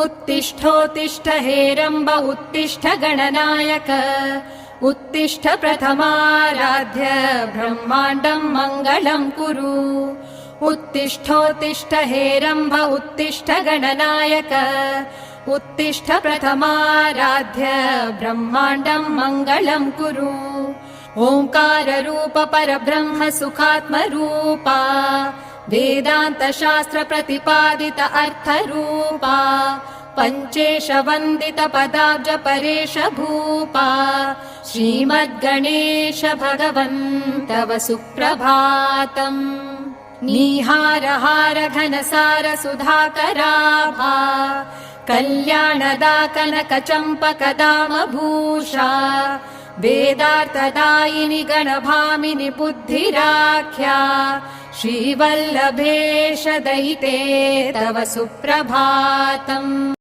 उत्तिष्ठोत्तिष्ठ हेरम्ब उत्तिष्ठ गणनायक उत्तिष्ठ प्रथमाराध्य ब्रह्माण्डं मङ्गलं कुरु। उत्तिष्ठोत्तिष्ठ हेरम्ब उत्तिष्ठ गणनायक उत्तिष्ठ प्रथमाराध्य ब्रह्माण्डं मङ्गलं कुरु। ओङ्काररूप परब्रह्म सुखात्मरूपा वेदान्त शास्त्र प्रतिपादित अर्थरूपा पञ्चेश वन्दित पदाब्ज परेश भूपा श्रीमद्गणेश भगवन् तव सुप्रभातम्। नीहारहार घनसार सुधाकराभा कल्याणदा कनक चम्पकदाम भूषा वेदार्थदायिनि गणभामिनि बुद्धिराख्या श्रीवल्लभेश दयिते तव सुप्रभातम्।